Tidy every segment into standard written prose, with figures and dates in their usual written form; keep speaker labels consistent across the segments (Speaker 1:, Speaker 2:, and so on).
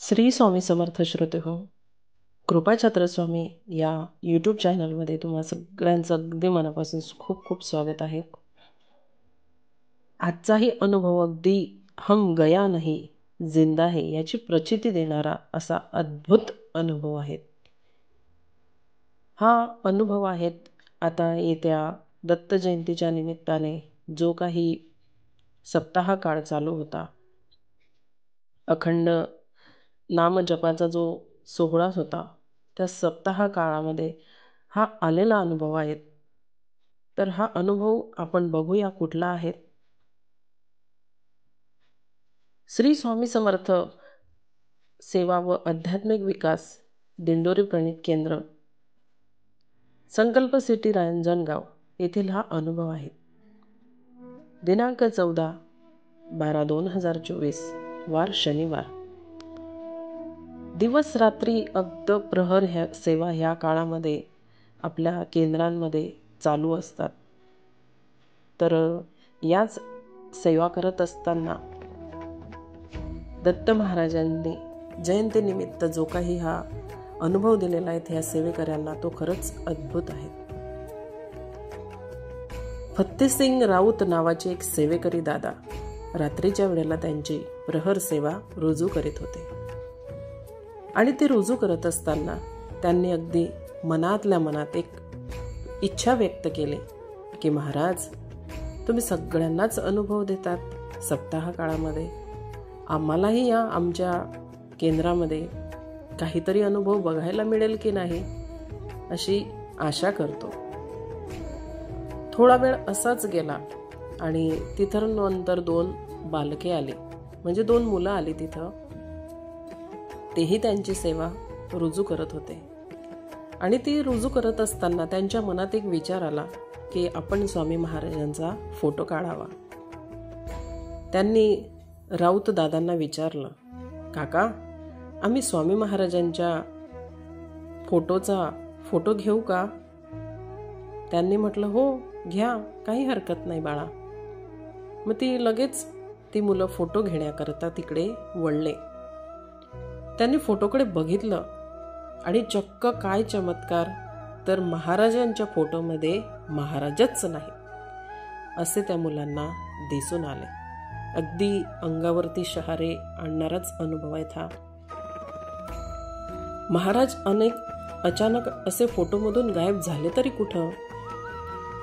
Speaker 1: श्री स्वामी समर्थ श्रोते हो, कृपाछत्र स्वामी या यूट्यूब चॅनलमध्ये तुम्हा सगळ्यांचं अगदी मनापासून खूप खूप स्वागत आहे. आजचाही अनुभव अगदी हम गया नाही जिंदा है याची प्रचिती देणारा असा अद्भुत अनुभव आहे. हा अनुभव आहेत आता येत्या दत्त जयंतीच्या निमित्ताने जो काही सप्ताह काळ चालू होता, अखंड नामजपाचा जो सोहळा होता, त्या सप्ताह काळामध्ये हा आलेला अनुभव आहे. तर हा अनुभव आपण बघूया कुठला आहे. श्री स्वामी समर्थ सेवा व आध्यात्मिक विकास दिंडोरी प्रणित केंद्र, संकल्प सिटी रांजणगाव येथील हा अनुभव आहे. दिनांक 14/12/2024 वार शनिवार. दिवस रात्री अगदी प्रहर सेवा ह्या काळामध्ये आपल्या केंद्रांमध्ये चालू असतात. तर याच सेवा करत असताना दत्त महाराजांनी जयंतीनिमित्त जो काही हा अनुभव दिलेला आहे ह्या सेवेकऱ्यांना, तो खरंच अद्भुत आहे. फत्तेसिंग राऊत नावाचे एक सेवेकरी दादा रात्रीच्या वेळेला त्यांची प्रहर सेवा रुजू करीत होते. आणि ते रुजू करत असताना त्यांनी अगदी मनातल्या मनात एक इच्छा व्यक्त केली की महाराज, तुम्ही सगळ्यांनाच अनुभव देतात सप्ताह काळामध्ये, आम्हालाही या आमच्या केंद्रामध्ये काहीतरी अनुभव बघायला मिळेल की नाही अशी आशा करतो. थोडा वेळ असाच गेला आणि तिथं नंतर 2 बालके आली, म्हणजे 2 मुलं आली तिथं. तेही त्यांची सेवा रुजू करत होते. आणि ती रुजू करत असताना त्यांच्या मनात एक विचार आला की आपण स्वामी महाराजांचा फोटो काढावा. त्यांनी राऊत दादांना विचारलं, काका, आम्ही स्वामी महाराजांच्या फोटो घेऊ का? त्यांनी म्हटलं, हो घ्या, काही हरकत नाही बाळा. मग ती मुलं फोटो घेण्याकरता तिकडे वळले. त्यांनी फोटोकडे बघितलं आणि चक्क काय चमत्कार, तर महाराजांच्या फोटोमध्ये महाराजच नाही असे त्या मुलांना दिसून आले. अगदी अंगावरती शहारे आणणाराच अनुभव आहे हा. महाराज अचानक असे फोटोमधून गायब झाले तरी कुठं?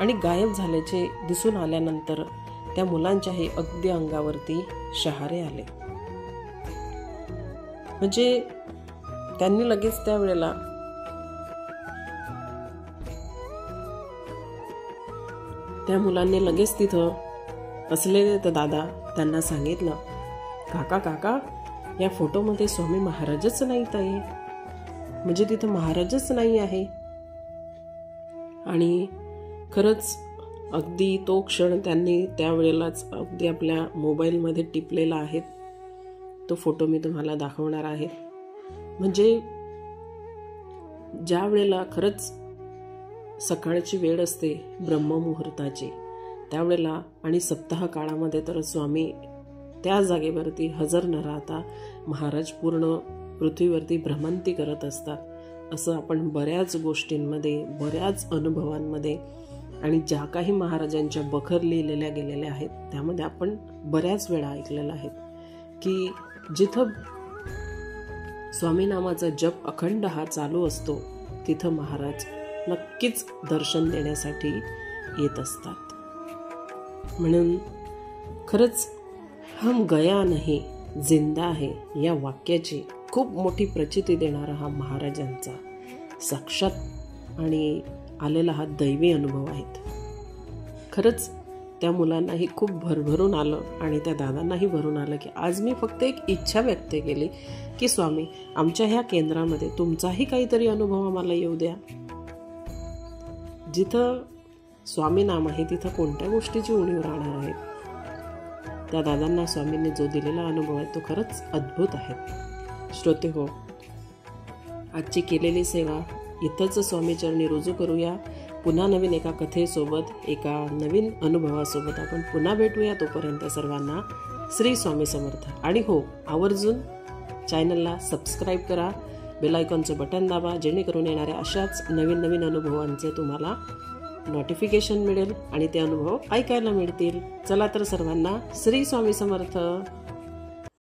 Speaker 1: आणि गायब झाल्याचे दिसून आल्यानंतर त्या मुलांच्याही अगदी अंगावरती शहारे आले. म्हणजे त्यांनी लगेच त्यावेळेला त्या मुलांनी लगेच तिथं असलेले तर दादा त्यांना सांगितलं, काका, या फोटोमध्ये स्वामी महाराजच नाहीत आहे, म्हणजे तिथं महाराजच नाही आहे. आणि खरंच अगदी तो क्षण त्यांनी त्यावेळेलाच अगदी आपल्या मोबाईलमध्ये टिपलेला आहे. तो फोटो मी तुम्हाला दाखवणार आहे. म्हणजे ज्या वेळेला खरंच सकाळची वेळ असते ब्रह्ममुहूर्ताची, त्यावेळेला आणि सप्ताह काळामध्ये तर स्वामी त्या जागेवरती हजर न राहता महाराज पूर्ण पृथ्वीवरती भ्रमंती करत असतात. असं आपण बऱ्याच गोष्टींमध्ये, बऱ्याच अनुभवांमध्ये आणि ज्या काही महाराजांच्या बखर लिहिलेल्या गेलेल्या आहेत त्यामध्ये आपण बऱ्याच वेळा ऐकलेलं आहे की जिथं स्वामी नामाचा जप अखंड हा चालू असतो तिथं महाराज नक्कीच दर्शन देण्यासाठी येत असतात. म्हणून खरंच हम गया नहीं जिंदा है या वाक्याची खूप मोठी प्रचिती देणारा हा महाराजांचा साक्षात आणि आलेला हा दैवी अनुभव आहेत. खरंच त्या मुलांनाही खूप भरभरून आलं आणि त्या दादांनाही भरून आलं की आज मी फक्त एक इच्छा व्यक्त केली की स्वामी, आमच्या ह्या केंद्रामध्ये तुमचाही काहीतरी अनुभव आम्हाला येऊ द्या. जिथं स्वामी नाम आहे तिथं कोणत्या गोष्टीची उणीव राहणार आहे. त्या दादांना स्वामींनी जो दिलेला अनुभव आहे तो खरंच अद्भुत आहे. श्रोते हो, आजची केलेली सेवा इथंच स्वामीचरणी रुजू करूया. पुन्हा नवीन एका कथेसोबत, एका नवीन अनुभवासोबत आपण पुन्हा भेटूया. तोपर्यंत सर्वांना श्री स्वामी समर्थ. आणि हो, आवर्जून चॅनलला सबस्क्राईब करा, बेल आयकॉनचं बटन दाबा, जेणेकरून येणाऱ्या अशाच नवीन नवीन अनुभवांचे तुम्हाला नोटिफिकेशन मिळेल आणि ते अनुभव ऐकायला मिळतील. चला तर सर्वांना श्री स्वामी समर्थ.